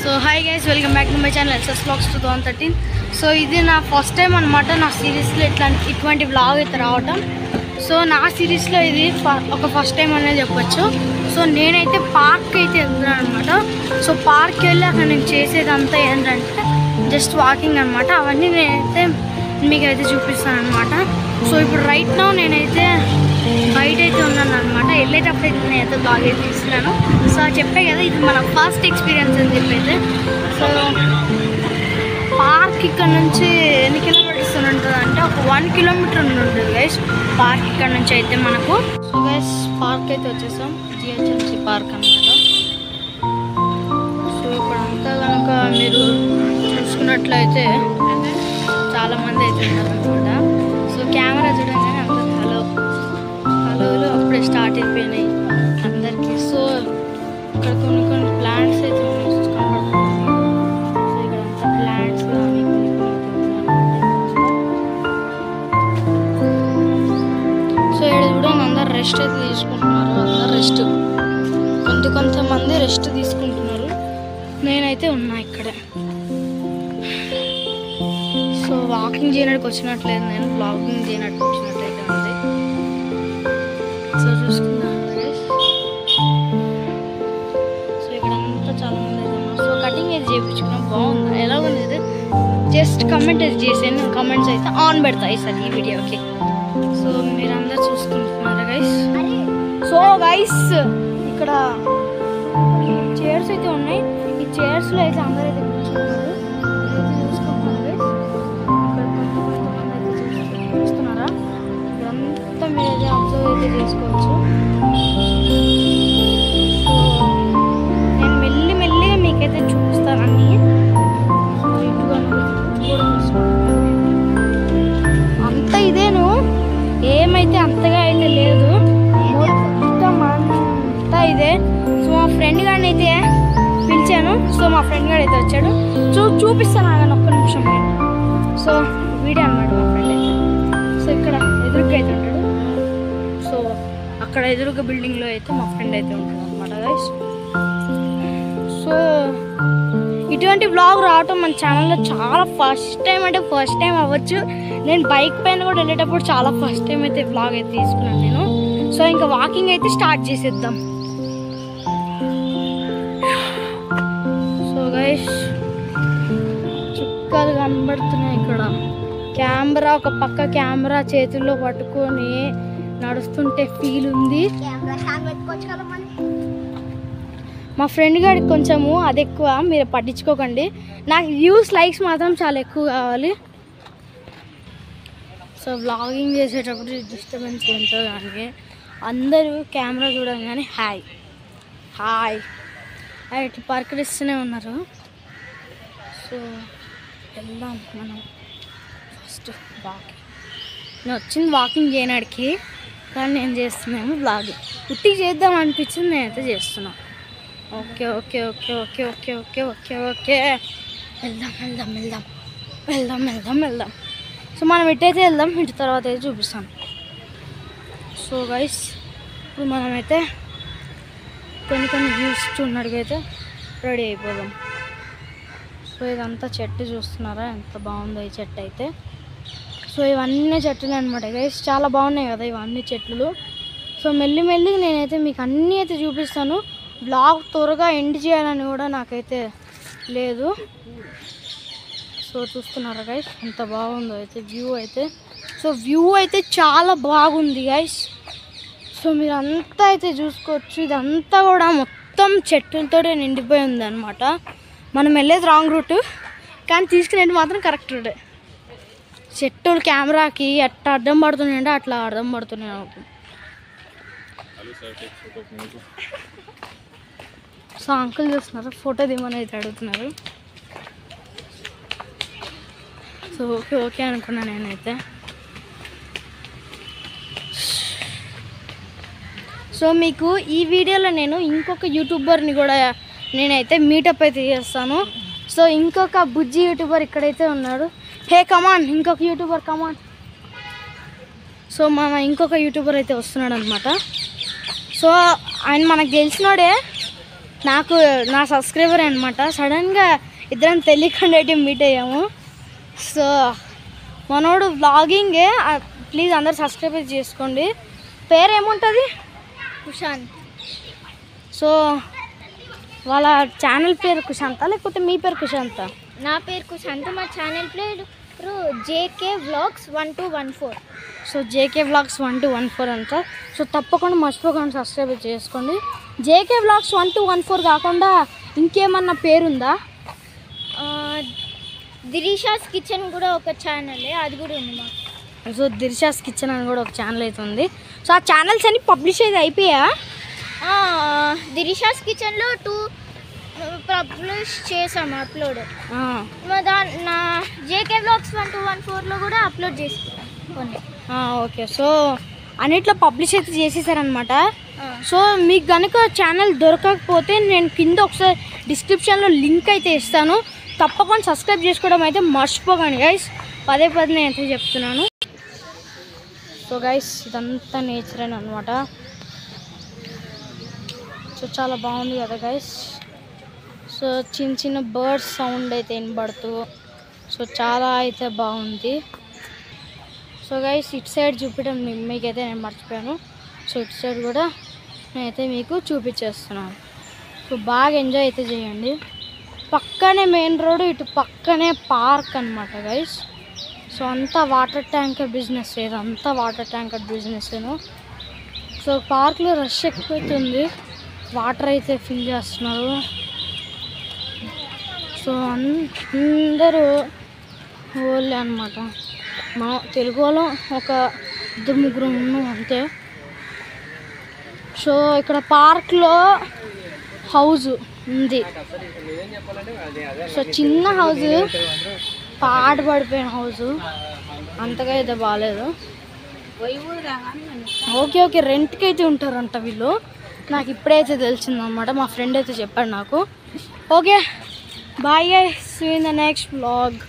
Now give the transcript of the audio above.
So hi guys, welcome back to my channel SS vlogs 2013. So ఇది నా first time అనమాట నా సిరీస్లో ఇటువంటి వ్లాగ్ అయితే రావటం. సో నా సిరీస్లో ఇది ఒక ఫస్ట్ టైం అనేది చెప్పొచ్చు. సో నేనైతే పార్క్ అయితే వెళ్తున్నాను అనమాట. సో పార్క్కి వెళ్ళి అక్కడ నేను చేసేదంతా ఏంటంటే జస్ట్ వాకింగ్ అనమాట. అవన్నీ నేనైతే మీకైతే చూపిస్తాను అనమాట. సో ఇప్పుడు రైట్ నౌ నేనైతే బయట అయితే ఉన్నాను అనమాట. వెళ్ళేటప్పుడు అయితే నేనైతే బ్లాగ్ అయితే తీస్తున్నాను. సో చెప్పే కదా ఇది మన ఫస్ట్ ఎక్స్పీరియన్స్ అని చెప్పైతే. సో పార్క్ ఇక్కడ నుంచి ఎన్ని కిలోమీటర్స్ ఉంటుంది అంటే ఒక 1 కిలోమీటర్ ఉంటుంది గైస్ పార్క్ ఇక్కడ నుంచి అయితే మనకు. సో గైస్ పార్క్ అయితే వచ్చేసాం, జిహెచ్ఎంసీ పార్క్ అనమాట. సో ఇక్కడ అంతా కనుక మీరు చూసుకున్నట్లయితే చాలామంది అయితే ఉన్నారనమాట. సో కెమెరా చూడగానే అందరు హలోలు అప్పుడే స్టార్ట్ అయిపోయినాయి అందరికీ. సో ఇక్కడ కొన్ని ప్లాంట్స్ అయితే కనబడుతున్నాయి. సో ఇక్కడ అంతా ప్లాంట్స్ కానీ సో ఇక్కడ చూడండి అందరు రెస్ట్ అయితే తీసుకుంటున్నారు. అందరు రెస్ట్, కొంతమంది రెస్ట్ తీసుకుంటున్నారు. నేనైతే ఉన్నా ఇక్కడే. సో వాకింగ్ చేయడానికి వచ్చినట్లేదు, నేను బ్లాగింగ్ చేయడానికి వచ్చినట్లయితే ఉంది. సో చూసుకున్నాను. సో ఇక్కడ అంతా చాలా మంది అయితే ఉన్నారు. సో కటింగ్ అయితే చేయించుకున్నాం, బాగుందా ఎలా ఉంది ఇది జస్ట్ కమెంట్ అయితే చేసాను. కమెంట్స్ అయితే ఆన్ పెడతా ఈసారి ఈ వీడియోకి. సో మీరు అందరు చూసుకుంటున్నారా గైస్? సో గైస్ ఇక్కడ చైర్స్ అయితే ఉన్నాయి. ఈ చైర్స్లో అయితే అందరూ అయితే కూర్చున్నారు. చూసుకుంటున్నారు గైస్. చూస్తున్నారా? ఇదంతా మీరు అయితే అబ్జర్వ్ అయితే చేసుకోవచ్చు. నేను మెల్లిగా మీకైతే చూపిస్తాను అన్నీ. అంత ఇదేను ఏమైతే అంతగా అయితే లేదు, మొత్తం అంతా ఇదే. సో మా ఫ్రెండ్ గారిని అయితే పిలిచాను. సో మా ఫ్రెండ్ గారు అయితే వచ్చాడు. చూపిస్తాను ఆయన ఒక్క నిమిషం. సో వీడియో అన్నమాట మా ఫ్రెండ్ అయితే. సో ఇక్కడ ఎదురుగా అయితే ఉంటాడు. సో అక్కడ ఎదురుగా బిల్డింగ్లో అయితే మా ఫ్రెండ్ అయితే ఉంటాడు అనమాట గైస్. సో ఇటువంటి వ్లాగ్ రావటం మన ఛానల్లో చాలా ఫస్ట్ టైం అవ్వచ్చు. నేను బైక్ పైన కూడా వెళ్ళేటప్పుడు చాలా ఫస్ట్ టైం అయితే వ్లాగ్ అయితే తీసుకున్నాను నేను. సో ఇంకా వాకింగ్ అయితే స్టార్ట్ చేసేద్దాం. సో గైస్ చుక్కలు కనబడుతున్నాయి ఇక్కడ. కెమెరా ఒక పక్క కెమెరా చేతుల్లో పట్టుకొని నడుస్తుంటే ఫీల్ ఉంది. మా ఫ్రెండ్ గారికి కొంచెము అది ఎక్కువ, మీరు పట్టించుకోకండి. నాకు వ్యూస్ లైక్స్ మాత్రం చాలా ఎక్కువ కావాలి. సో వ్లాగింగ్ చేసేటప్పుడు డిస్టర్బెన్స్ ఏంటో కానీ అందరూ కెమెరా చూడగానే హాయ్ ఇట్లా పలకరిస్తూనే ఉన్నారు. సో వెళ్దాం మనం ఫస్ట్ వాకింగ్. నేను వచ్చింది వాకింగ్ చేయడానికి, కానీ నేను చేస్తున్నాను వ్లాగింగ్. ఉట్టి చేద్దాం అనిపించింది, నేనైతే చేస్తున్నాను. ఓకే వెళ్దాం. సో మనం ఇటైతే వెళ్దాం, ఇటు తర్వాత అయితే చూపిస్తాను. సో గైస్ ఇప్పుడు మనమైతే కొన్ని వ్యూస్ చూడడానికైతే రెడీ అయిపోదాం. సో ఇదంతా చెట్టు చూస్తున్నారా ఎంత బాగుందో ఈ చెట్టు అయితే. సో ఇవన్నీ చెట్లు అనమాట గైస్, చాలా బాగున్నాయి కదా ఇవన్నీ చెట్లు. సో మెల్లిగా నేనైతే మీకు అన్నీ అయితే చూపిస్తాను. బ్లాగ్ త్వరగా ఎండ్ చేయాలని కూడా నాకైతే లేదు. సో చూస్తున్నారా గైస్ ఎంత బాగుందో అయితే వ్యూ అయితే. సో వ్యూ అయితే చాలా బాగుంది గైస్. సో మీరు అంతా అయితే చూసుకోవచ్చు. ఇదంతా కూడా మొత్తం చెట్లతో నిండిపోయి ఉంది అనమాట. మనం వెళ్ళేది రాంగ్ రూట్, కానీ తీసుకునేది మాత్రం కరెక్ట్ రూటే. చెట్టులు కెమెరాకి ఎట్లా అడ్డం పడుతున్నాయంటే అట్లా అడ్డం పడుతున్నాయి నాకు. సో అంకుల్ చూస్తున్నారు, ఫోటో దిమని అయితే అడుగుతున్నారు. సో ఓకే అనుకున్నాను నేనైతే. సో మీకు ఈ వీడియోలో నేను ఇంకొక యూట్యూబర్ని కూడా నేనైతే మీటప్ అయితే చేస్తాను. సో ఇంకొక బుజ్జి యూట్యూబర్ ఇక్కడైతే ఉన్నాడు. హే కమాన్, ఇంకొక యూట్యూబర్ కమాన్. సో మన ఇంకొక యూట్యూబర్ అయితే వస్తున్నాడు అనమాట. సో ఆయన మనకు తెలిసినోడే, నాకు నా సబ్స్క్రైబర్ అనమాట. సడన్గా ఇద్దరం తెలియకుండా మీట్ అయ్యాము. సో మనోడు బ్లాగింగే. ప్లీజ్ అందరు సబ్స్క్రైబ్ చేసుకోండి. పేరు ఏముంటుంది? కుశాంత్. సో వాళ్ళ ఛానల్ పేరు కుశాంత లేకపోతే మీ పేరు కుశాంత? నా పేరు కుశాంత్. మా ఛానల్ పేరు JK vlogs 1214. So JK vlogs 1214 అంట. సో తప్పకుండా మర్చిపోకుండా సబ్స్క్రైబ్ చేసుకోండి. జేకే వ్లాగ్స్ 1214 కాకుండా ఇంకేమన్నా పేరుందా? దిరీషాస్ కిచెన్ కూడా ఒక ఛానల్, అది కూడా ఉంది మాకు. సో దిరీషాస్ కిచెన్ అని కూడా ఒక ఛానల్ అయితే ఉంది. సో ఆ ఛానల్స్ అన్ని పబ్లిష్ అయితే అయిపోయా? దిరీషాస్ కిచెన్లో 2 పబ్లిష్ చేసాము అప్లోడ్. నా జేకే వ్లాగ్స్ 1214లో కూడా అప్లోడ్ చేసుకున్నాను కొన్ని. ఓకే. సో అన్నిట్లో పబ్లిష్ అయితే చేసేసారనమాట. సో మీకు కనుక ఛానల్ దొరకకపోతే నేను కింద ఒకసారి డిస్క్రిప్షన్లో లింక్ అయితే ఇస్తాను. తప్పకుండా సబ్స్క్రైబ్ చేసుకోవడం అయితే మర్చిపోకండి గైస్. పదే నేను అయితే చెప్తున్నాను. సో గైస్ ఇదంతా నేచర్ అనమాట. సో చాలా బాగుంది కదా గైస్. సో చిన్న చిన్న బర్డ్స్ సౌండ్ అయితే వినబడుతూ సో చాలా అయితే బాగుంది. సో గైస్ ఇటు సైడ్ చూపించడం మీకైతే నేను మర్చిపోయాను. సో ఇటు సైడ్ కూడా నేనైతే మీకు చూపించేస్తున్నాను. సో బాగా ఎంజాయ్ అయితే చేయండి. పక్కనే మెయిన్ రోడ్, ఇటు పక్కనే పార్క్ అనమాట గైస్. సో అంతా వాటర్ ట్యాంకర్ బిజినెస్, ఇదంతా వాటర్ ట్యాంకర్ బిజినెస్ను. సో పార్క్లో రష్ ఎక్కువైతుంది, వాటర్ అయితే ఫిల్ చేస్తున్నారు. సో అందరూ ఓన్లీ అనమాట. మా తెలుగు వాళ్ళం ఒక 2-3 ఉన్నాం అంతే. సో ఇక్కడ పార్క్లో హౌజ్ ఉంది. సో చిన్న హౌజ్, పాడుపడిపోయిన హౌజ్, అంతగా అయితే బాగాలేదు. ఓకే రెంట్కి అయితే ఉంటారంట వీళ్ళు. నాకు ఇప్పుడైతే తెలిసిందన్నమాట, మా ఫ్రెండ్ అయితే చెప్పాడు నాకు. Okay bye guys, see you in the next vlog.